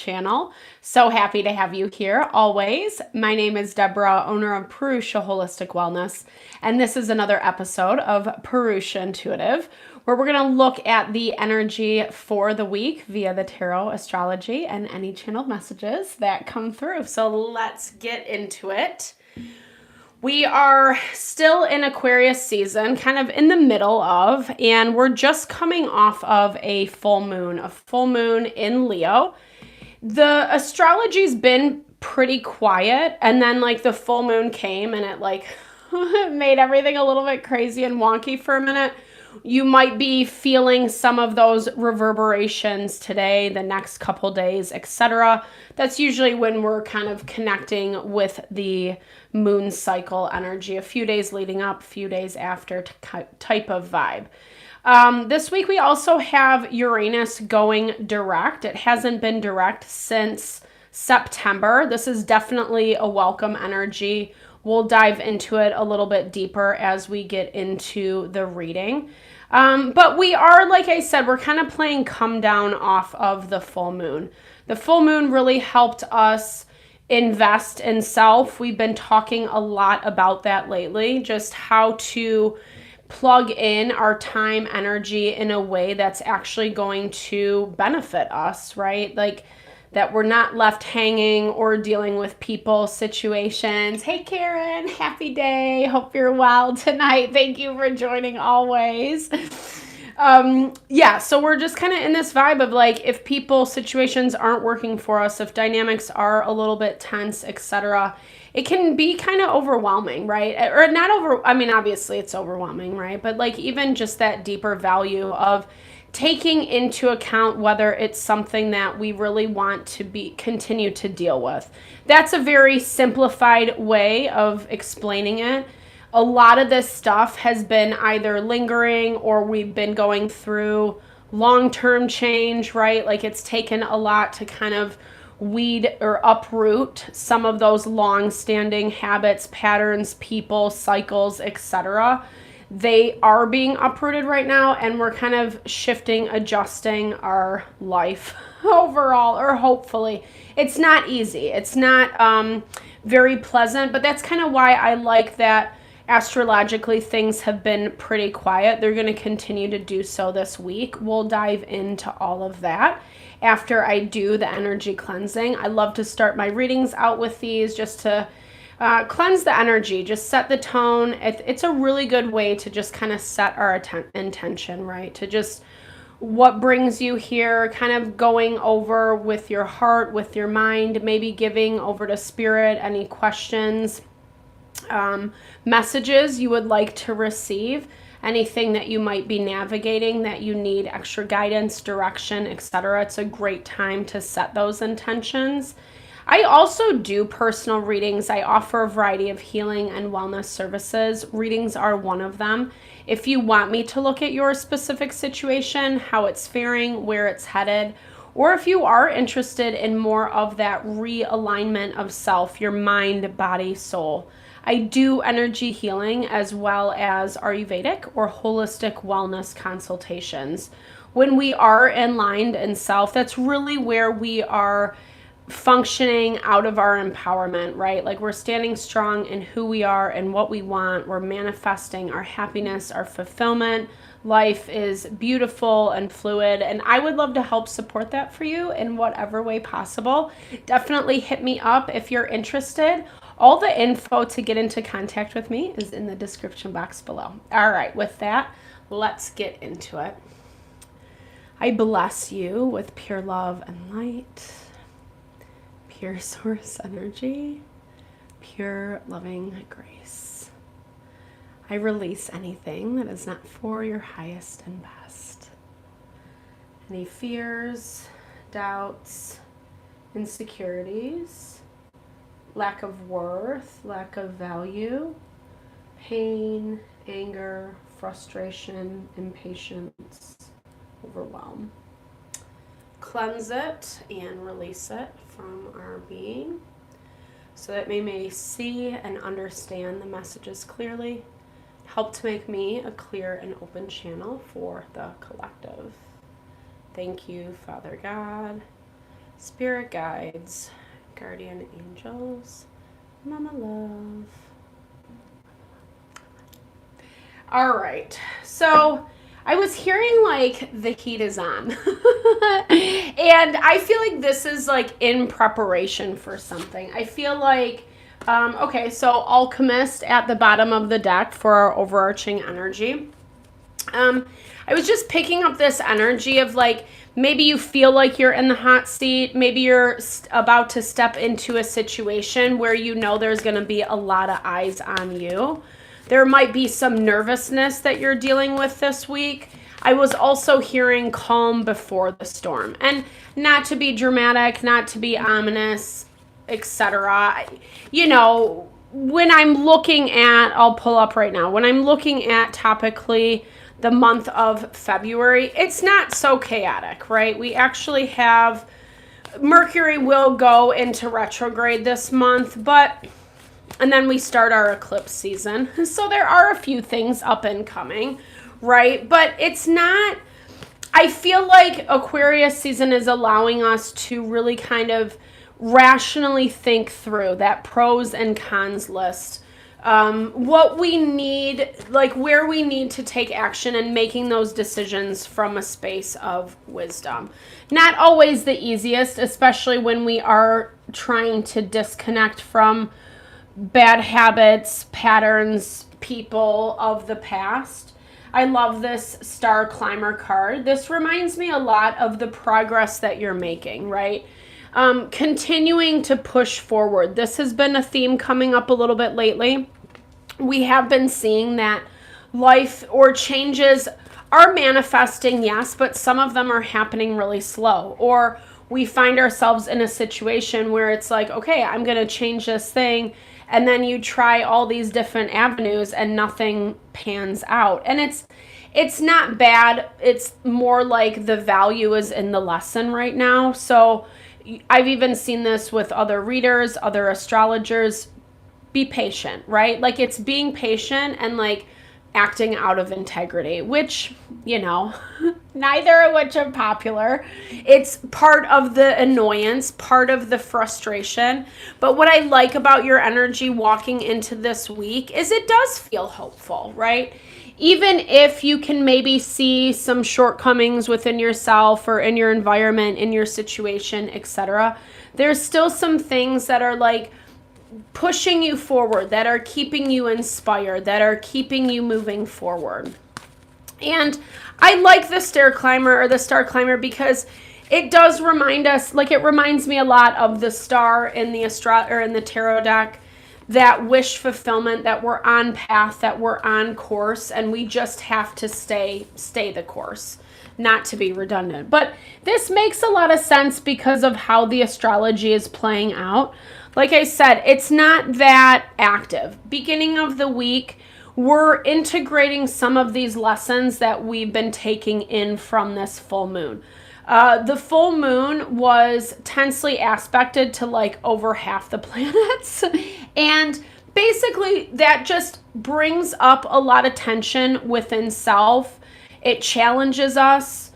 channel. So happy to have you here always. My name is Deborah, owner of Purusha Holistic Wellness, and this is another episode of Purusha Intuitive, where we're going to look at the energy for the week via the tarot, astrology, and any channeled messages that come through. So let's get into it. We are still in Aquarius season, kind of in the middle of, and we're just coming off of a full moon in Leo. The astrology's been pretty quiet, and then like the full moon came and it like made everything a little bit crazy and wonky for a minute. You might be feeling some of those reverberations today, the next couple days, etc. That's usually when we're kind of connecting with the moon cycle energy, a few days leading up, a few days after type of vibe. This week we also have Uranus going direct. It hasn't been direct since September. This is definitely a welcome energy. We'll dive into it a little bit deeper as we get into the reading. But we are, like I said, we're kind of playing come down off of the full moon. The full moon really helped us invest in self. We've been talking a lot about that lately, just how to plug in our time energy in a way that's actually going to benefit us, right? Like that we're not left hanging or dealing with people, situations. Hey, Karen, happy day. Hope you're well tonight. Thank you for joining always. So we're just kind of in this vibe of like, if people, situations aren't working for us, if dynamics are a little bit tense, etc., it can be kind of overwhelming, right? Or not obviously it's overwhelming, right? But like even just that deeper value of taking into account whether it's something that we really want to continue to deal with. That's a very simplified way of explaining it. A lot of this stuff has been either lingering or we've been going through long-term change, right? Like it's taken a lot to kind of weed or uproot some of those long-standing habits, patterns, people, cycles, etc. They are being uprooted right now, and we're kind of shifting, adjusting our life overall, or hopefully. It's not easy. It's not very pleasant, but that's kind of why I like that astrologically things have been pretty quiet. They're going to continue to do so this week. We'll dive into all of that after I do the energy cleansing. I love to start my readings out with these just to cleanse the energy, just set the tone. It's a really good way to just kind of set our intention, right? To just what brings you here, kind of going over with your heart, with your mind, maybe giving over to spirit any questions, messages you would like to receive, anything that you might be navigating that you need extra guidance, direction, etc. It's a great time to set those intentions. I also do personal readings. I offer a variety of healing and wellness services. Readings are one of them. If you want me to look at your specific situation, how it's faring, where it's headed, or if you are interested in more of that realignment of self, your mind, body, soul, I do energy healing as well as Ayurvedic or holistic wellness consultations. When we are aligned in self, that's really where we are functioning out of our empowerment, right? Like we're standing strong in who we are and what we want. We're manifesting our happiness, our fulfillment. Life is beautiful and fluid, and I would love to help support that for you in whatever way possible. Definitely hit me up if you're interested. All the info to get into contact with me is in the description box below. All right, with that, let's get into it. I bless you with pure love and light, pure source energy, pure loving grace. I release anything that is not for your highest and best. Any fears, doubts, insecurities, lack of worth, lack of value, pain, anger, frustration, impatience, overwhelm. Cleanse it and release it from our being so that we may see and understand the messages clearly. Help to make me a clear and open channel for the collective. Thank you, Father God, Spirit guides, guardian angels, mama love. All right, so I was hearing like the heat is on. And I feel like this is like in preparation for something. I feel like, okay, so Alchemist at the bottom of the deck for our overarching energy. I was just picking up this energy of like, maybe you feel like you're in the hot seat. Maybe you're about to step into a situation where you know there's going to be a lot of eyes on you. There might be some nervousness that you're dealing with this week. I was also hearing calm before the storm. And not to be dramatic, not to be ominous, etc. You know, when I'm looking at, I'll pull up right now, when I'm looking at topically the month of February, it's not so chaotic, right? We actually have, Mercury will go into retrograde this month, and then we start our eclipse season. So there are a few things up and coming, right? But it's not, I feel like Aquarius season is allowing us to really kind of rationally think through that pros and cons list. What we need, like where we need to take action and making those decisions from a space of wisdom. Not always the easiest, especially when we are trying to disconnect from bad habits, patterns, people of the past. I love this Star Climber card. This reminds me a lot of the progress that you're making, right? Continuing to push forward. This has been a theme coming up a little bit lately. We have been seeing that life or changes are manifesting, yes, but some of them are happening really slow. Or we find ourselves in a situation where it's like, okay, I'm going to change this thing. And then you try all these different avenues and nothing pans out. And it's not bad. It's more like the value is in the lesson right now. So I've even seen this with other readers, other astrologers. Be patient, right? Like it's being patient and like acting out of integrity, which, you know, neither of which are popular. It's part of the annoyance, part of the frustration. But what I like about your energy walking into this week is it does feel hopeful, right? Even if you can maybe see some shortcomings within yourself or in your environment, in your situation, etc., there's still some things that are like pushing you forward, that are keeping you inspired, that are keeping you moving forward. And I like the Star Climber because it does remind us, like it reminds me a lot of the star in the in the tarot deck, that wish fulfillment, that we're on path, that we're on course, and we just have to stay the course. Not to be redundant, but this makes a lot of sense because of how the astrology is playing out. Like I said, it's not that active. Beginning of the week, we're integrating some of these lessons that we've been taking in from this full moon. The full moon was tensely aspected to like over half the planets. And basically that just brings up a lot of tension within self. It challenges us.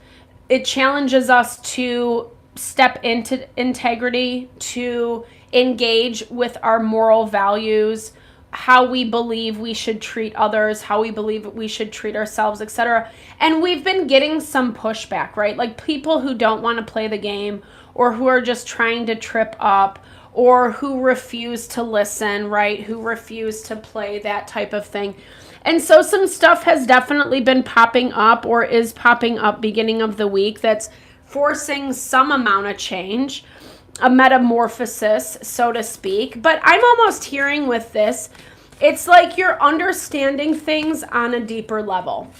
It challenges us to step into integrity, to engage with our moral values, how we believe we should treat others, how we believe we should treat ourselves, etc. And we've been getting some pushback, right? Like people who don't want to play the game, or who are just trying to trip up, or who refuse to listen, right? Who refuse to play that type of thing. And so some stuff has definitely been popping up, or is popping up beginning of the week, that's forcing some amount of change, a metamorphosis, so to speak. But I'm almost hearing with this, it's like you're understanding things on a deeper level.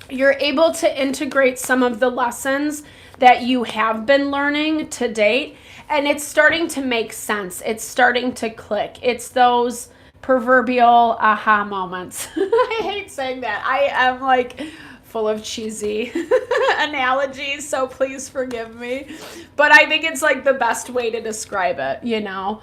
You're able to integrate some of the lessons that you have been learning to date, and it's starting to make sense. It's starting to click. It's those proverbial aha moments. I hate saying that. I am like full of cheesy analogies, so please forgive me. But I think it's like the best way to describe it, you know?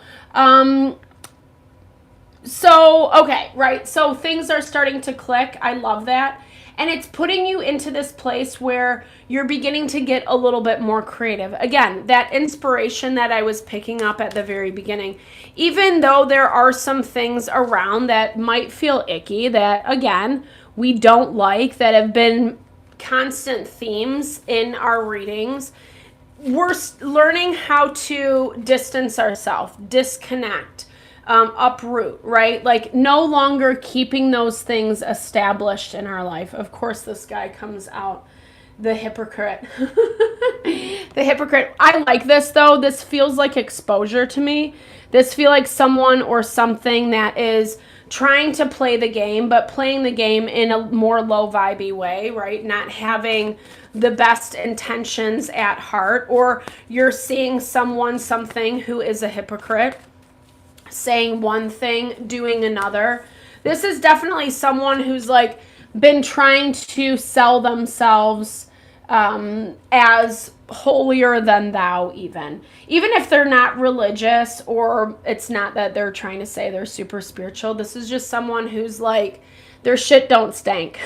So, okay, right. So things are starting to click. I love that. And it's putting you into this place where you're beginning to get a little bit more creative. Again, that inspiration that I was picking up at the very beginning, even though there are some things around that might feel icky, that again, we don't like, that have been constant themes in our readings, we're learning how to distance ourselves, disconnect, uproot, right? Like no longer keeping those things established in our life. Of course, this guy comes out, the hypocrite. The hypocrite. I like this though. This feels like exposure to me. This feels like someone or something that is trying to play the game, but playing the game in a more low vibey way, right? Not having the best intentions at heart, or you're seeing something who is a hypocrite, saying one thing, doing another. This is definitely someone who's like been trying to sell themselves as holier than thou, even if they're not religious, or it's not that they're trying to say they're super spiritual. This is just someone who's like, their shit don't stink.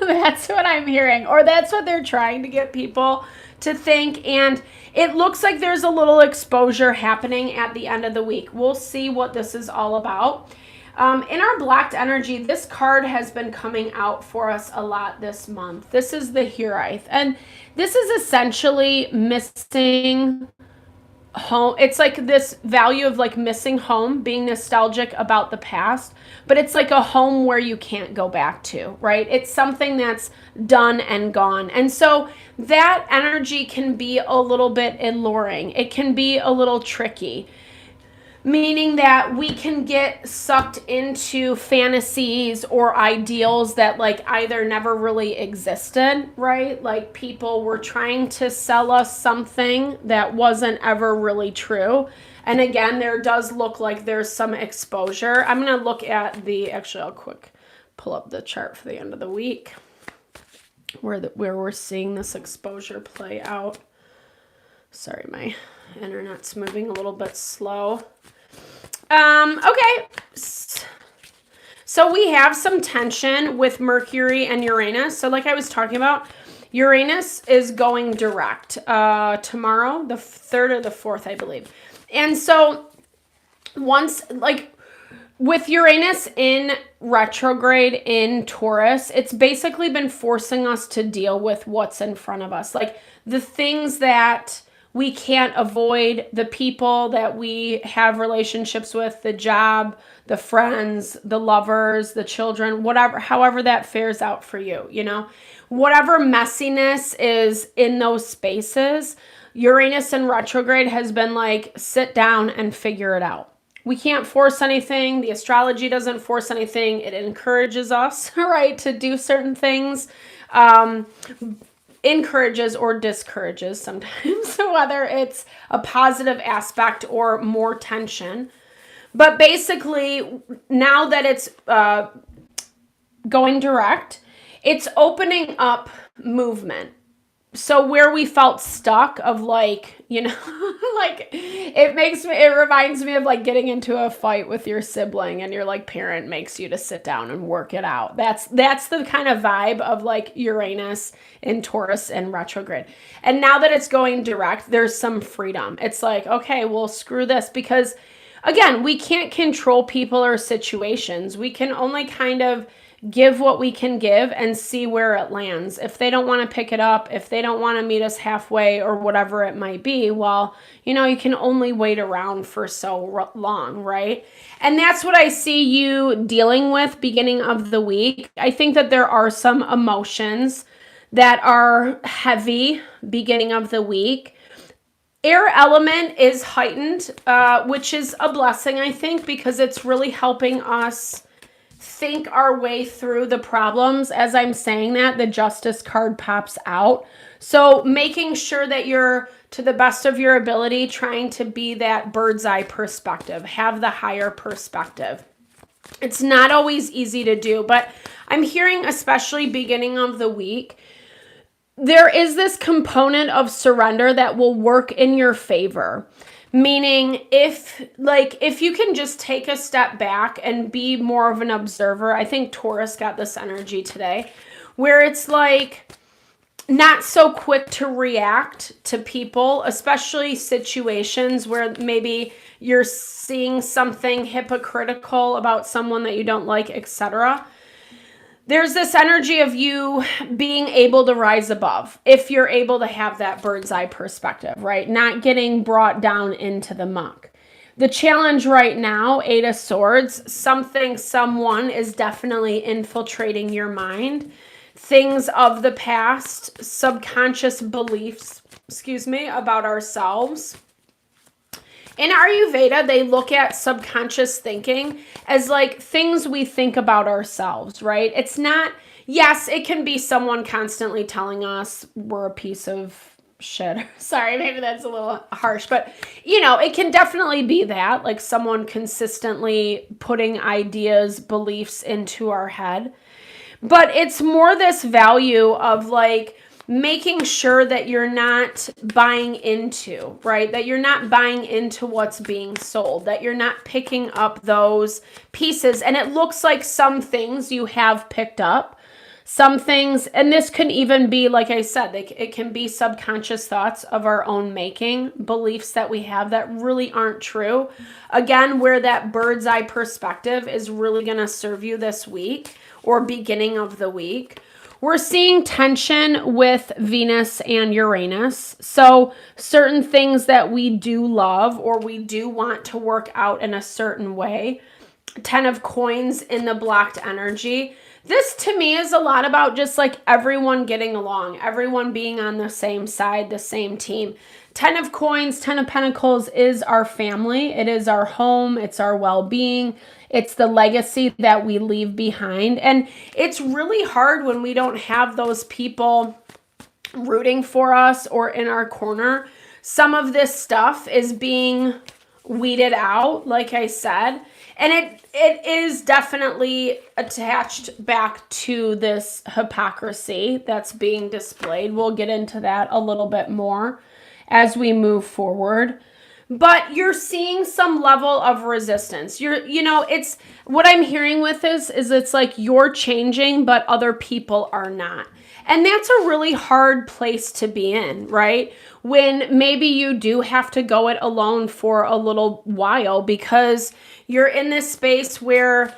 That's what I'm hearing, or that's what they're trying to get people to think. And it looks like there's a little exposure happening at the end of the week. We'll see what this is all about. In our blocked energy, this card has been coming out for us a lot this month. This is the Huraith, and this is essentially missing home. It's like this value of like missing home, being nostalgic about the past, but it's like a home where you can't go back to, right? It's something that's done and gone. And so that energy can be a little bit alluring. It can be a little tricky, meaning that we can get sucked into fantasies or ideals that like either never really existed, right? Like people were trying to sell us something that wasn't ever really true. And again, there does look like there's some exposure. I'm going to look at actually I'll quick pull up the chart for the end of the week where we're seeing this exposure play out. Sorry, my internet's moving a little bit slow. Okay. So we have some tension with Mercury and Uranus. So like I was talking about, Uranus is going direct tomorrow, the 3rd or the 4th, I believe. And so once, like with Uranus in retrograde in Taurus, it's basically been forcing us to deal with what's in front of us. Like the things that we can't avoid, the people that we have relationships with, the job, the friends, the lovers, the children, whatever, however that fares out for you, you know, whatever messiness is in those spaces, Uranus in retrograde has been like, sit down and figure it out. We can't force anything. The astrology doesn't force anything. It encourages us, right, to do certain things. Encourages or discourages sometimes, whether it's a positive aspect or more tension. But basically, now that it's going direct, it's opening up movement. So where we felt stuck of like, you know, like it reminds me of like getting into a fight with your sibling and your like parent makes you to sit down and work it out. That's the kind of vibe of like Uranus in Taurus and retrograde. And now that it's going direct, there's some freedom. It's like, okay, well, screw this, because again, we can't control people or situations. We can only kind of give what we can give and see where it lands. If they don't want to pick it up, if they don't want to meet us halfway or whatever it might be, well, you know, you can only wait around for so long, right? And that's what I see you dealing with beginning of the week. I think that there are some emotions that are heavy beginning of the week. Air element is heightened, which is a blessing, I think, because it's really helping us think our way through the problems. As I'm saying that, the Justice card pops out. So making sure that you're, to the best of your ability, trying to be that bird's eye perspective, have the higher perspective. It's not always easy to do, but I'm hearing, especially beginning of the week, there is this component of surrender that will work in your favor. Meaning if you can just take a step back and be more of an observer, I think Taurus got this energy today, where it's like not so quick to react to people, especially situations where maybe you're seeing something hypocritical about someone that you don't like, etc. There's this energy of you being able to rise above if you're able to have that bird's eye perspective, right? Not getting brought down into the muck. The challenge right now, Eight of Swords, someone is definitely infiltrating your mind. Things of the past, subconscious beliefs, about ourselves. In Ayurveda, they look at subconscious thinking as like things we think about ourselves, right? It's not, yes, it can be someone constantly telling us we're a piece of shit. Sorry, maybe that's a little harsh, but it can definitely be that, like someone consistently putting ideas, beliefs into our head. But it's more this value of like making sure that you're not buying into, right? That you're not buying into what's being sold, that you're not picking up those pieces. And it looks like some things you have picked up, some things, and this can even be, like I said, it can be subconscious thoughts of our own making, beliefs that we have that really aren't true. Again, where that bird's eye perspective is really going to serve you this week or beginning of the week. We're seeing tension with Venus and Uranus. So certain things that we do love or we do want to work out in a certain way. 10 of Coins in the blocked energy. This to me is a lot about just like everyone getting along, everyone being on the same side, the same team. 10 of Coins, 10 of Pentacles is our family. It is our home. It's our well-being. It's the legacy that we leave behind. And it's really hard when we don't have those people rooting for us or in our corner. Some of this stuff is being weeded out, like I said. And it is definitely attached back to this hypocrisy that's being displayed. We'll get into that a little bit more as we move forward. But you're seeing some level of resistance. It's what I'm hearing with this is it's like you're changing, but other people are not. And that's a really hard place to be in, right? When maybe you do have to go it alone for a little while because you're in this space where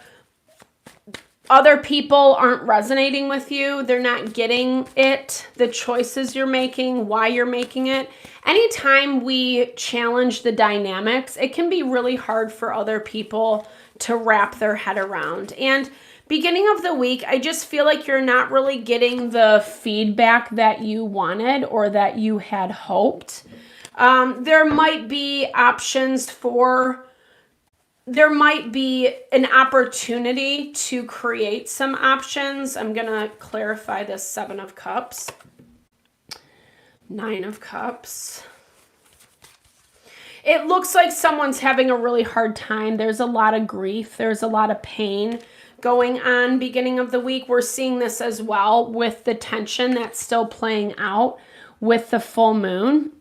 other people aren't resonating with you. They're not getting it, the choices you're making, why you're making it. Anytime we challenge the dynamics, it can be really hard for other people to wrap their head around. And beginning of the week, I just feel like you're not really getting the feedback that you wanted or that you had hoped. There might be an opportunity to create some options. I'm going to clarify this 7 of Cups. 9 of Cups. It looks like someone's having a really hard time. There's a lot of grief. There's a lot of pain going on beginning of the week. We're seeing this as well with the tension that's still playing out with the full moon.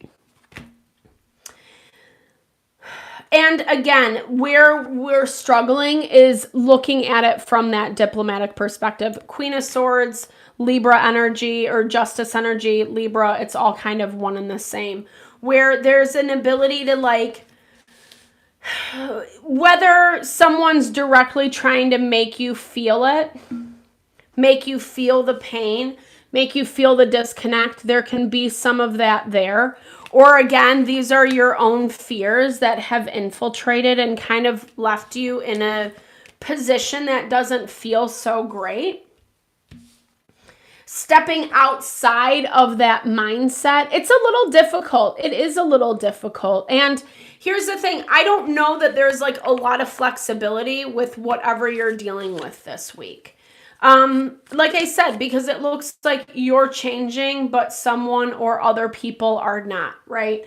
And again, where we're struggling is looking at it from that diplomatic perspective. Queen of Swords, Libra energy or Justice energy, Libra, it's all kind of one and the same. Where there's an ability to like, whether someone's directly trying to make you feel it, make you feel the pain, make you feel the disconnect, there can be some of that there. Or again, these are your own fears that have infiltrated and kind of left you in a position that doesn't feel so great. Stepping outside of that mindset, it's a little difficult. It is a little difficult. And here's the thing. I don't know that there's like a lot of flexibility with whatever you're dealing with this week. Like I said, because it looks like you're changing, but someone or other people are not, right?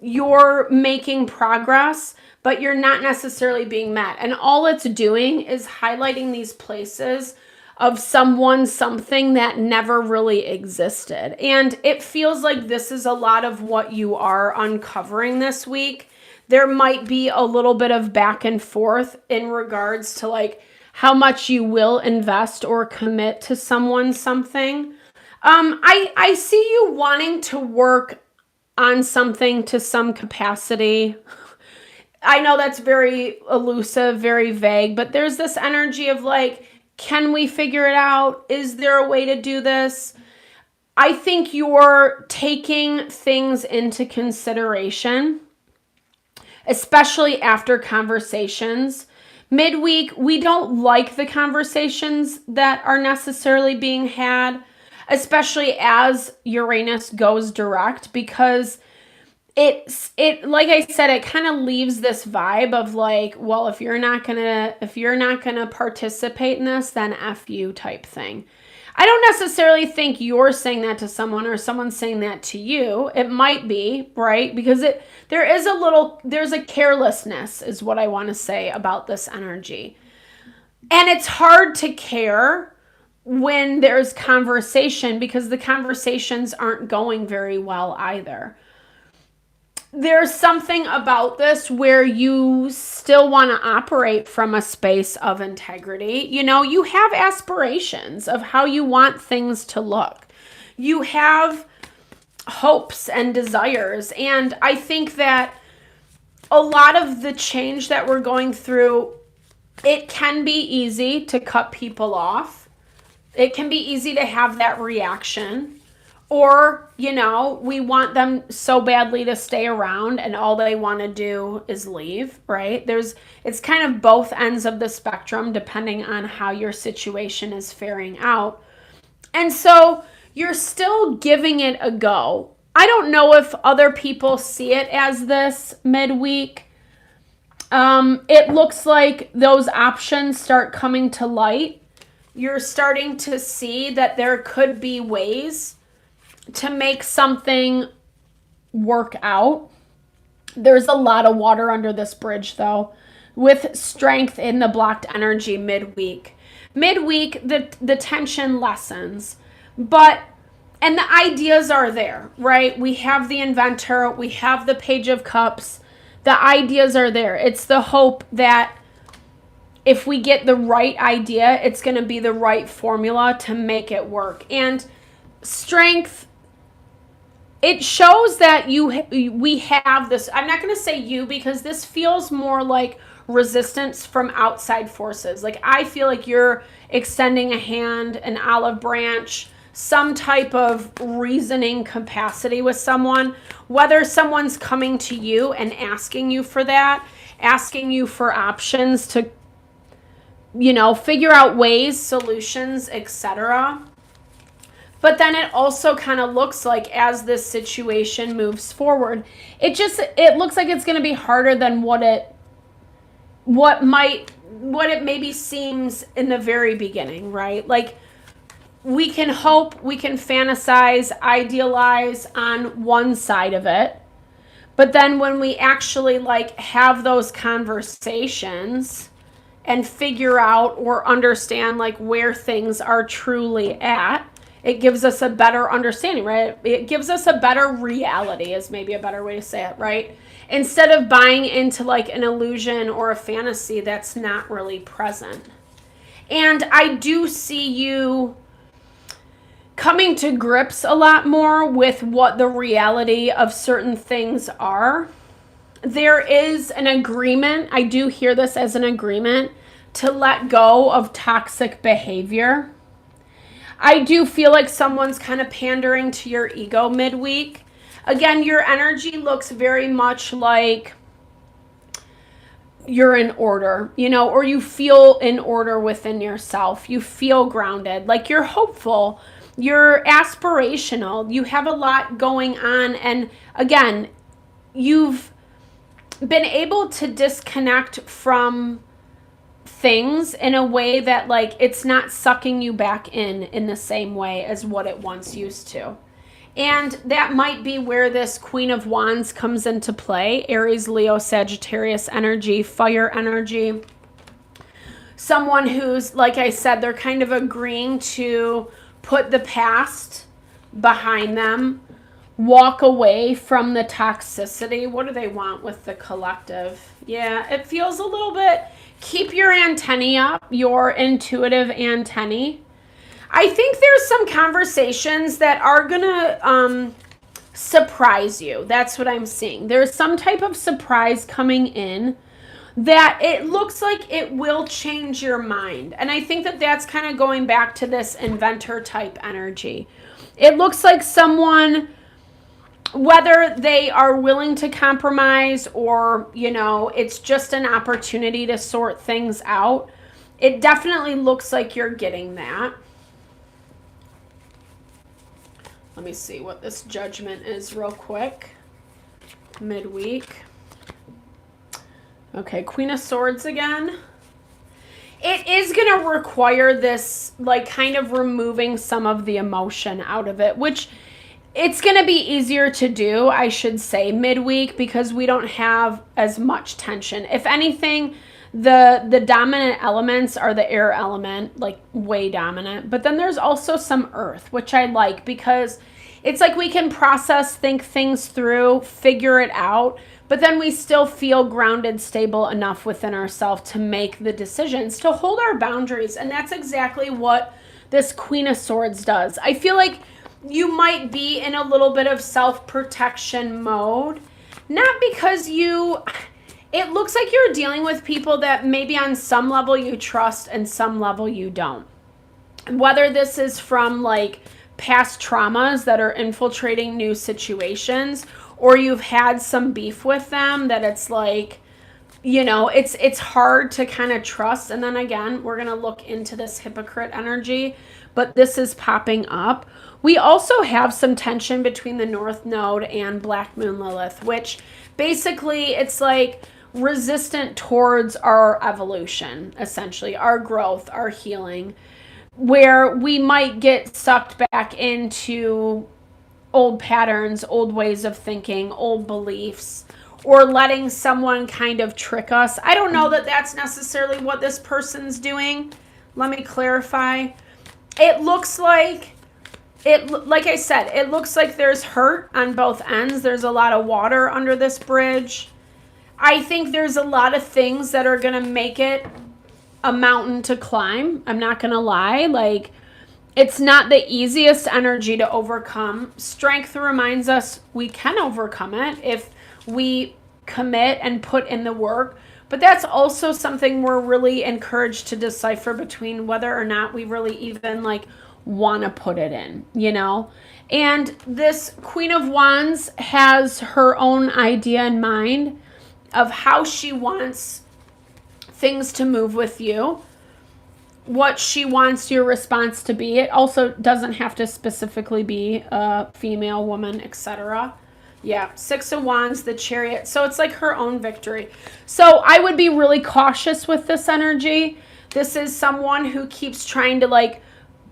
You're making progress, but you're not necessarily being met. And all it's doing is highlighting these places of something that never really existed. And it feels like this is a lot of what you are uncovering this week. There might be a little bit of back and forth in regards to like how much you will invest or commit to someone something. I see you wanting to work on something to some capacity. I know that's very elusive, very vague, but there's this energy of like, can we figure it out? Is there a way to do this? I think you're taking things into consideration, especially after conversations. Midweek, we don't like the conversations that are necessarily being had, especially as Uranus goes direct, because it like I said, it kind of leaves this vibe of like, well, if you're not gonna participate in this, then F you type thing. I don't necessarily think you're saying that to someone or someone's saying that to you. It might be, right? Because there's a carelessness is what I want to say about this energy. And it's hard to care when there's conversation because the conversations aren't going very well either. There's something about this where you still want to operate from a space of integrity. You know, you have aspirations of how you want things to look. You have hopes and desires. And I think that a lot of the change that we're going through, it can be easy to cut people off. It can be easy to have that reaction. Or, you know, we want them so badly to stay around and all they want to do is leave, right? It's kind of both ends of the spectrum depending on how your situation is faring out. And so you're still giving it a go. I don't know if other people see it as this midweek. It looks like those options start coming to light. You're starting to see that there could be ways to make something work out. There's a lot of water under this bridge though, with strength in the blocked energy midweek. Midweek, the tension lessens, and the ideas are there, right? We have the inventor, we have the Page of Cups, the ideas are there. It's the hope that if we get the right idea, it's going to be the right formula to make it work. And strength, it shows that we have this. I'm not going to say you because this feels more like resistance from outside forces. Like I feel like you're extending a hand, an olive branch, some type of reasoning capacity with someone, whether someone's coming to you and asking you for that, asking you for options to, you know, figure out ways, solutions, etc. But then it also kind of looks like as this situation moves forward, it looks like it's going to be harder than what it maybe seems in the very beginning, right? Like we can hope, we can fantasize, idealize on one side of it. But then when we actually like have those conversations and figure out or understand like where things are truly at, it gives us a better understanding, right? It gives us a better reality is maybe a better way to say it, right? Instead of buying into like an illusion or a fantasy that's not really present. And I do see you coming to grips a lot more with what the reality of certain things are. There is an agreement, I do hear this as an agreement, to let go of toxic behavior. I do feel like someone's kind of pandering to your ego midweek. Again, your energy looks very much like you're in order, you know, or you feel in order within yourself. You feel grounded, like you're hopeful, you're aspirational, you have a lot going on. And again, you've been able to disconnect from things in a way that like it's not sucking you back in the same way as what it once used to. And that might be where this Queen of Wands comes into play. Aries, Leo, Sagittarius energy, fire energy. Someone who's, like I said, they're kind of agreeing to put the past behind them, walk away from the toxicity. What do they want with the collective? Yeah, it feels a little bit, keep your antennae up, your intuitive antennae. I think there's some conversations that are gonna surprise you. That's what I'm seeing. There's some type of surprise coming in that it looks like it will change your mind. And I think that that's kind of going back to this inventor type energy. It looks like someone, whether they are willing to compromise or, you know, it's just an opportunity to sort things out. It definitely looks like you're getting that. Let me see what this judgment is real quick. Midweek. Okay, Queen of Swords again. It is going to require this, like, kind of removing some of the emotion out of it, which it's going to be easier to do, I should say, midweek, because we don't have as much tension. If anything, the dominant elements are the air element, like way dominant. But then there's also some earth, which I like because it's like we can process, think things through, figure it out. But then we still feel grounded, stable enough within ourselves to make the decisions, to hold our boundaries. And that's exactly what this Queen of Swords does. I feel like you might be in a little bit of self-protection mode. Not because it looks like you're dealing with people that maybe on some level you trust and some level you don't. Whether this is from like past traumas that are infiltrating new situations, or you've had some beef with them that it's like, you know, it's hard to kind of trust. And then again, we're going to look into this hypocrite energy, but this is popping up. We also have some tension between the North Node and Black Moon Lilith, which basically it's like resistant towards our evolution, essentially, our growth, our healing, where we might get sucked back into old patterns, old ways of thinking, old beliefs, or letting someone kind of trick us. I don't know that that's necessarily what this person's doing. Let me clarify. It looks like, like I said, it looks like there's hurt on both ends. There's a lot of water under this bridge. I think there's a lot of things that are going to make it a mountain to climb. I'm not going to lie. Like, it's not the easiest energy to overcome. Strength reminds us we can overcome it if we commit and put in the work. But that's also something we're really encouraged to decipher between whether or not we really even like want to put it in, you know? And this Queen of Wands has her own idea in mind of how she wants things to move with you, what she wants your response to be. It also doesn't have to specifically be a female, woman, etc. Yeah, Six of Wands, the Chariot. So it's like her own victory. So I would be really cautious with this energy. This is someone who keeps trying to like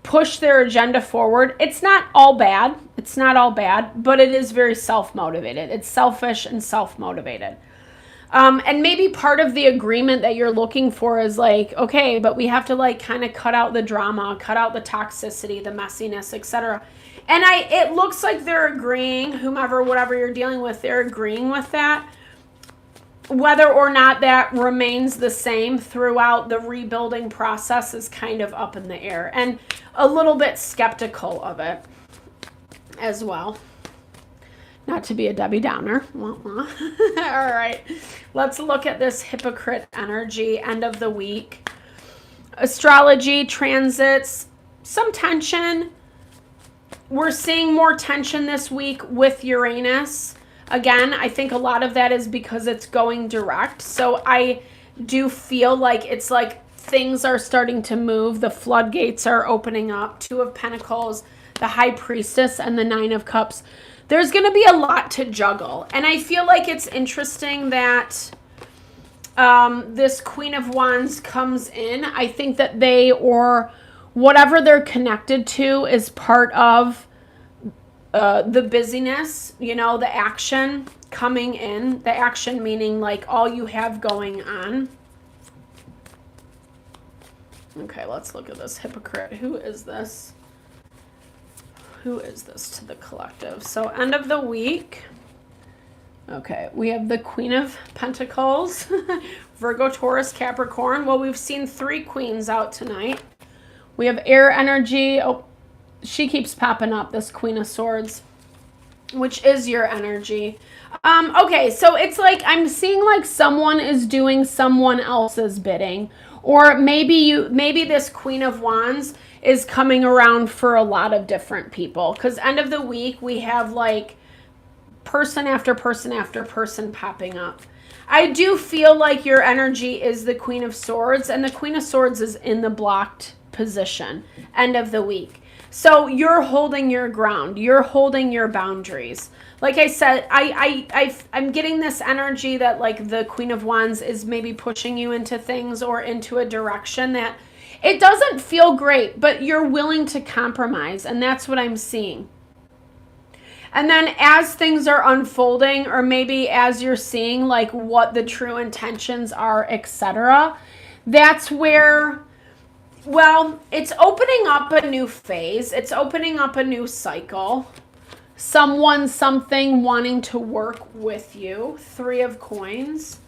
push their agenda forward. It's not all bad. It's not all bad, but it is very self-motivated. It's selfish and self-motivated. And maybe part of the agreement that you're looking for is like, okay, but we have to like kind of cut out the drama, cut out the toxicity, the messiness, etc. And it looks like they're agreeing, whomever, whatever you're dealing with, they're agreeing with that. Whether or not that remains the same throughout the rebuilding process is kind of up in the air, and a little bit skeptical of it as well. Not to be a Debbie Downer. All right, let's look at this hypocrite energy, end of the week. Astrology, transits, some tension. We're seeing more tension this week with Uranus. Again, I think a lot of that is because it's going direct. So I do feel like it's like things are starting to move. The floodgates are opening up. Two of Pentacles, the High Priestess, and the Nine of Cups. There's going to be a lot to juggle. And I feel like it's interesting that this Queen of Wands comes in. I think that they, or whatever they're connected to, is part of the busyness, you know, the action coming in. The action meaning like all you have going on. Okay, let's look at this hypocrite. Who is this? Who is this to the collective? So end of the week. Okay, we have the Queen of Pentacles, Virgo, Taurus, Capricorn. Well, we've seen 3 queens out tonight. We have air energy. Oh, she keeps popping up, this Queen of Swords, which is your energy. Okay, so it's like I'm seeing like someone is doing someone else's bidding, or maybe this Queen of Wands is coming around for a lot of different people, because end of the week we have like person after person after person popping up. I do feel like your energy is the Queen of Swords, and the Queen of Swords is in the blocked position end of the week. So you're holding your ground. You're holding your boundaries. Like I said, I'm getting this energy that like the Queen of Wands is maybe pushing you into things or into a direction that it doesn't feel great, but you're willing to compromise. And that's what I'm seeing. And then as things are unfolding, or maybe as you're seeing like what the true intentions are, etc., that's where, well, it's opening up a new phase. It's opening up a new cycle. Someone, something wanting to work with you. 3 of Coins.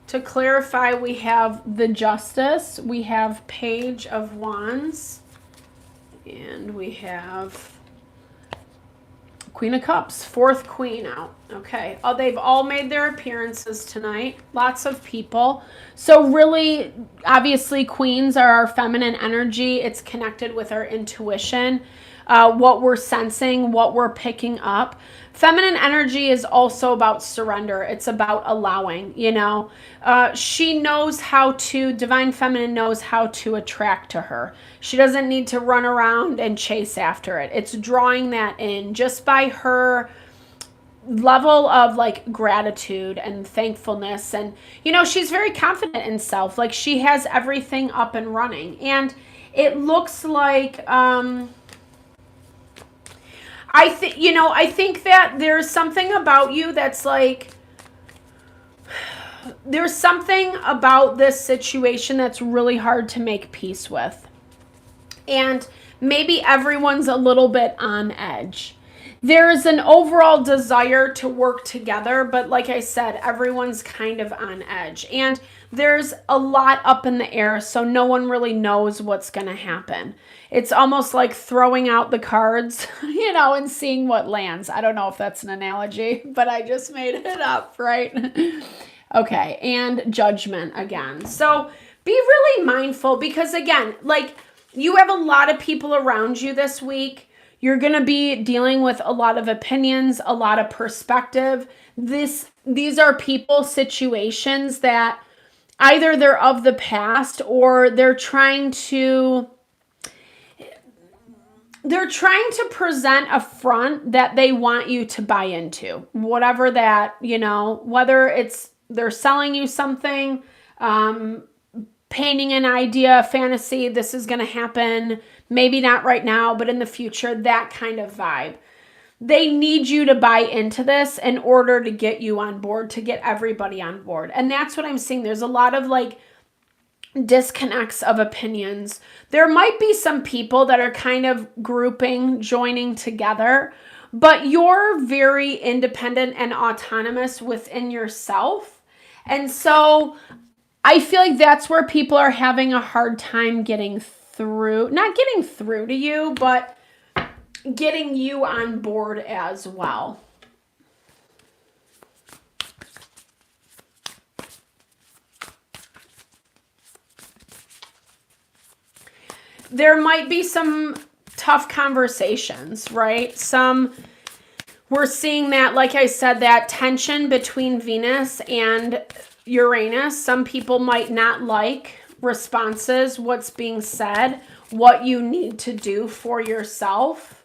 To clarify, we have the Justice. We have Page of Wands. And we have Queen of Cups, 4th queen out. Okay. Oh, they've all made their appearances tonight. Lots of people. So really, obviously, queens are our feminine energy. It's connected with our intuition, what we're sensing, what we're picking up. Feminine energy is also about surrender. It's about allowing, you know. She knows how to, Divine Feminine knows how to attract to her. She doesn't need to run around and chase after it. It's drawing that in just by her level of like gratitude and thankfulness. And, you know, she's very confident in self. Like she has everything up and running. And it looks like, I think that there's something about you that's like, there's something about this situation that's really hard to make peace with. And maybe everyone's a little bit on edge. There is an overall desire to work together, but like I said, everyone's kind of on edge. And there's a lot up in the air, so no one really knows what's going to happen. It's almost like throwing out the cards, you know, and seeing what lands. I don't know if that's an analogy, but I just made it up, right? Okay, and Judgment again. So be really mindful because, again, like you have a lot of people around you this week. You're going to be dealing with a lot of opinions, a lot of perspective. These are people, situations that either they're of the past or they're trying to present a front that they want you to buy into. Whatever that, you know, whether it's they're selling you something, painting an idea, a fantasy, this is going to happen, maybe not right now, but in the future, that kind of vibe. They need you to buy into this in order to get you on board, to get everybody on board. And that's what I'm seeing. There's a lot of like disconnects of opinions. There might be some people that are kind of grouping, joining together, but you're very independent and autonomous within yourself. And so I feel like that's where people are having a hard time getting through, not getting through to you, but getting you on board as well. There might be some tough conversations, right? We're seeing that, like I said, that tension between Venus and Uranus. Some people might not like responses, what's being said, what you need to do for yourself.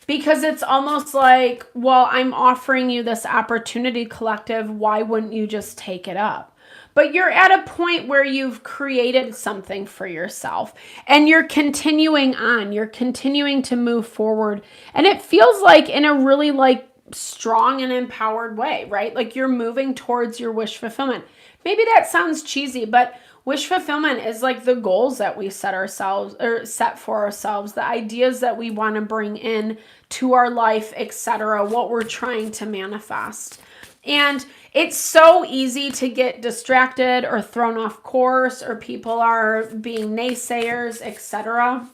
Because it's almost like, well, I'm offering you this opportunity, collective. Why wouldn't you just take it up? But you're at a point where you've created something for yourself and you're continuing on. You're continuing to move forward. And it feels like in a really like strong and empowered way, right? Like you're moving towards your wish fulfillment. Maybe that sounds cheesy, but wish fulfillment is like the goals that we set ourselves or set for ourselves, the ideas that we want to bring in to our life, etc., what we're trying to manifest. And it's so easy to get distracted or thrown off course, or people are being naysayers, etc.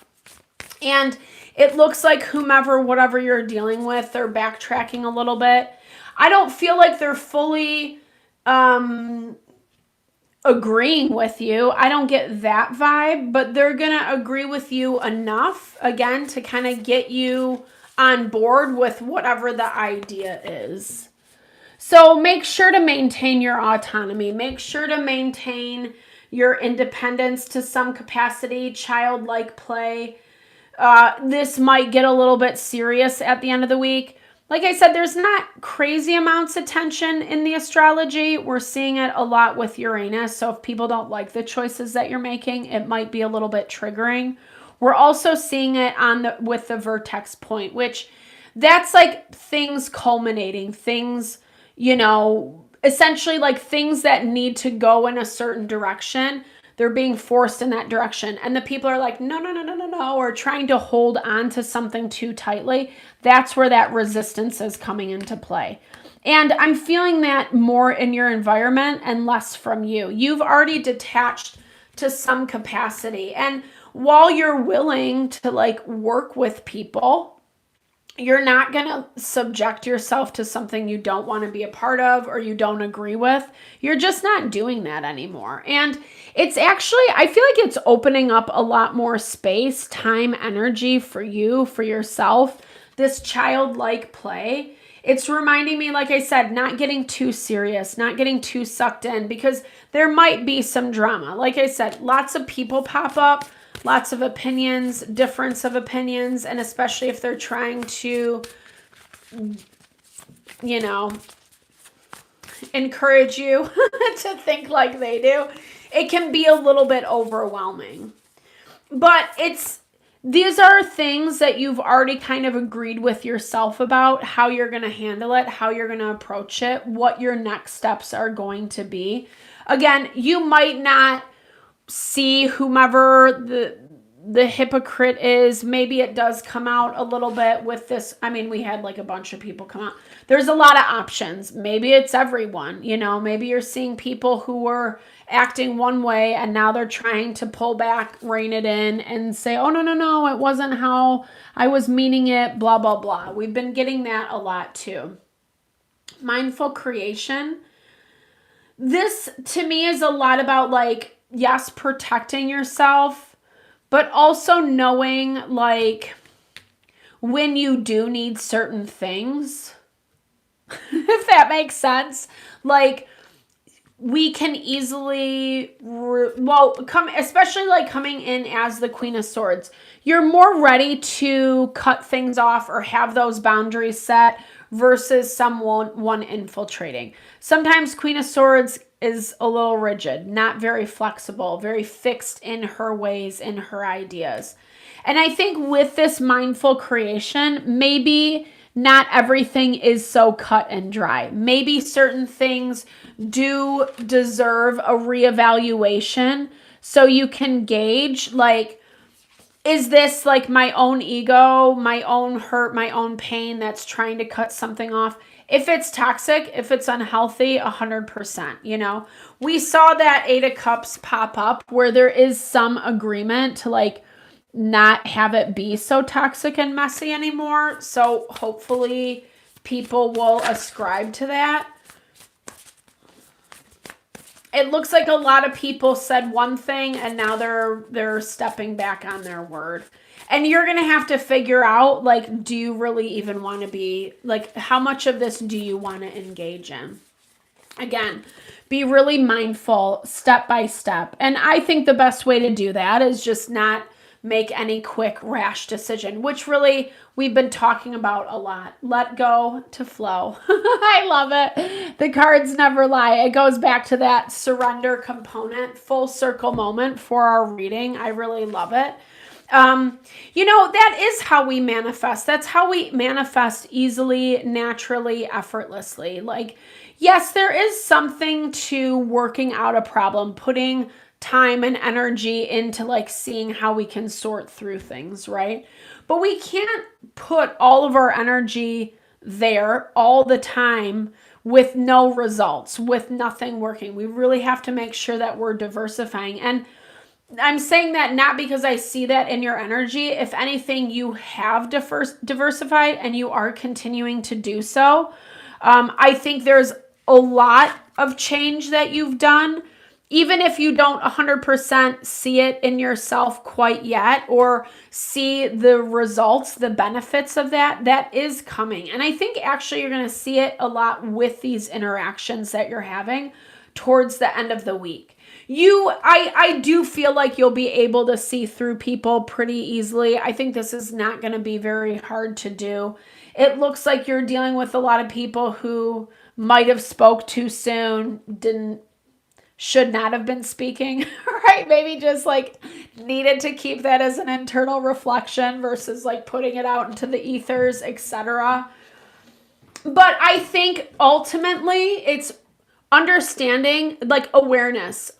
And it looks like whomever, whatever you're dealing with, they're backtracking a little bit. I don't feel like they're fully agreeing with you. I don't get that vibe, but they're going to agree with you enough, again, to kind of get you on board with whatever the idea is. So make sure to maintain your autonomy. Make sure to maintain your independence to some capacity, childlike play. This might get a little bit serious at the end of the week. Like I said, there's not crazy amounts of tension in the astrology. We're seeing it a lot with Uranus. So if people don't like the choices that you're making, it might be a little bit triggering. We're also seeing it with the vertex point, which that's like things culminating, things, essentially like things that need to go in a certain direction. They're being forced in that direction. And the people are like, no, or trying to hold on to something too tightly. That's where that resistance is coming into play. And I'm feeling that more in your environment and less from you. You've already detached to some capacity. And while you're willing to work with people, you're not going to subject yourself to something you don't want to be a part of or you don't agree with. You're just not doing that anymore. And it's actually, I feel like it's opening up a lot more space, time, energy for you, for yourself, this childlike play. It's reminding me, like I said, not getting too serious, not getting too sucked in, because there might be some drama. Like I said, lots of people pop up. Lots of opinions, difference of opinions, and especially if they're trying to, encourage you to think like they do, it can be a little bit overwhelming. But these are things that you've already kind of agreed with yourself about, how you're going to handle it, how you're going to approach it, what your next steps are going to be. Again, you might not see whomever the hypocrite is. Maybe it does come out a little bit with this. I mean, we had a bunch of people come out. There's a lot of options. Maybe it's everyone, maybe you're seeing people who were acting one way and now they're trying to pull back, rein it in and say, oh, no, it wasn't how I was meaning it, blah, blah, blah. We've been getting that a lot too. Mindful creation. This to me is a lot about yes, protecting yourself, but also knowing when you do need certain things, if that makes sense. We can easily, especially coming in as the Queen of Swords, you're more ready to cut things off or have those boundaries set versus someone infiltrating. Sometimes Queen of Swords is a little rigid, not very flexible, very fixed in her ways, in her ideas. And I think with this mindful creation, maybe not everything is so cut and dry. Maybe certain things do deserve a reevaluation so you can gauge, is this my own ego, my own hurt, my own pain that's trying to cut something off? If it's toxic, if it's unhealthy, 100%, We saw that 8 of Cups pop up where there is some agreement to not have it be so toxic and messy anymore. So hopefully people will ascribe to that. It looks like a lot of people said one thing and now they're stepping back on their word. And you're going to have to figure out, do you really even want to be, how much of this do you want to engage in? Again, be really mindful step by step. And I think the best way to do that is just not make any quick rash decision, which really we've been talking about a lot. Let go to flow. I love it. The cards never lie. It goes back to that surrender component, full circle moment for our reading. I really love it. That is how we manifest. That's how we manifest easily, naturally, effortlessly. Like, yes, there is something to working out a problem, putting time and energy into like seeing how we can sort through things, right? But we can't put all of our energy there all the time with no results, with nothing working. We really have to make sure that we're diversifying. And I'm saying that not because I see that in your energy. If anything, you have diversified and you are continuing to do so. I think there's a lot of change that you've done, even if you don't 100% see it in yourself quite yet or see the results, the benefits of that, that is coming. And I think actually you're going to see it a lot with these interactions that you're having towards the end of the week. I do feel like you'll be able to see through people pretty easily. I think this is not going to be very hard to do. It looks like you're dealing with a lot of people who might have spoke too soon, should not have been speaking, right? Maybe just like needed to keep that as an internal reflection versus like putting it out into the ethers, etc. But I think ultimately it's understanding, like awareness,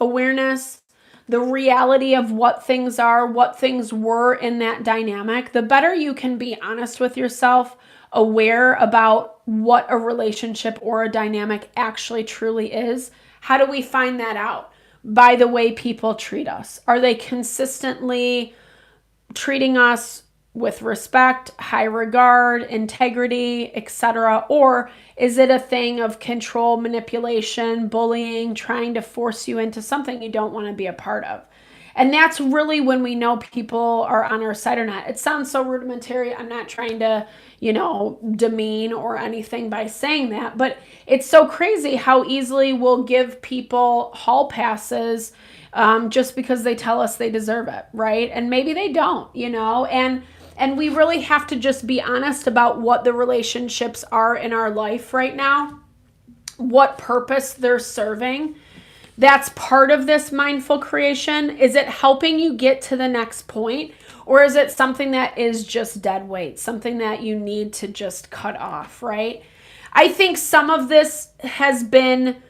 the reality of what things are, what things were in that dynamic. The better you can be honest with yourself, aware about what a relationship or a dynamic actually truly is. How do we find that out? By the way people treat us. Are they consistently treating us with respect, high regard, integrity, etc.? Or is it a thing of control, manipulation, bullying, trying to force you into something you don't want to be a part of? And that's really when we know people are on our side or not. It sounds so rudimentary. I'm not trying to, demean or anything by saying that, but it's so crazy how easily we'll give people hall passes just because they tell us they deserve it, right? And maybe they don't, and we really have to just be honest about what the relationships are in our life right now, what purpose they're serving. That's part of this mindful creation. Is it helping you get to the next point? Or is it something that is just dead weight, something that you need to just cut off, right? I think some of this has been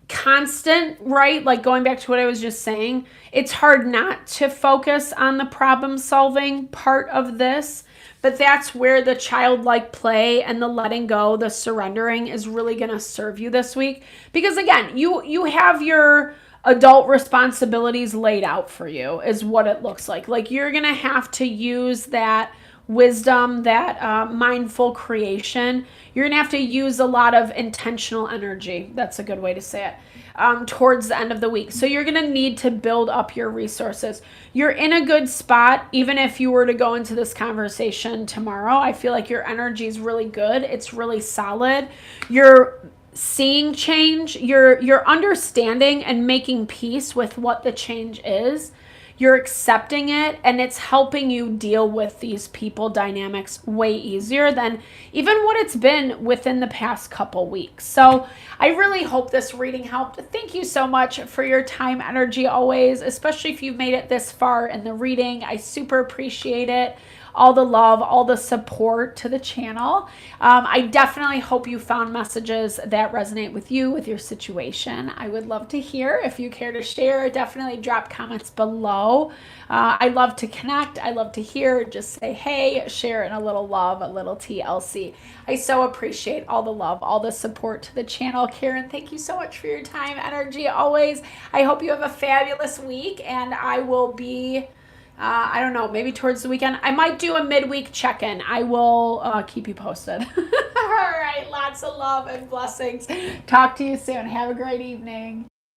constant, right? Like going back to what I was just saying, it's hard not to focus on the problem solving part of this, but that's where the childlike play and the letting go, the surrendering is really going to serve you this week. Because again, you have your adult responsibilities laid out for you is what it looks like. Like you're going to have to use that wisdom, that mindful creation. You're going to have to use a lot of intentional energy. That's a good way to say it. Towards the end of the week. So you're going to need to build up your resources. You're in a good spot. Even if you were to go into this conversation tomorrow, I feel like your energy is really good. It's really solid. You're seeing change. You're understanding and making peace with what the change is. You're accepting it, and it's helping you deal with these people dynamics way easier than even what it's been within the past couple weeks. So I really hope this reading helped. Thank you so much for your time, energy always, especially if you've made it this far in the reading. I super appreciate it. All the love, all the support to the channel. I definitely hope you found messages that resonate with you, with your situation. I would love to hear if you care to share. Definitely drop comments below. I love to connect. I love to hear. Just say, hey, share in a little love, a little TLC. I so appreciate all the love, all the support to the channel. Karen, thank you so much for your time, energy always. I hope you have a fabulous week, and I will be I don't know, maybe towards the weekend. I might do a midweek check-in. I will keep you posted. All right, lots of love and blessings. Talk to you soon. Have a great evening.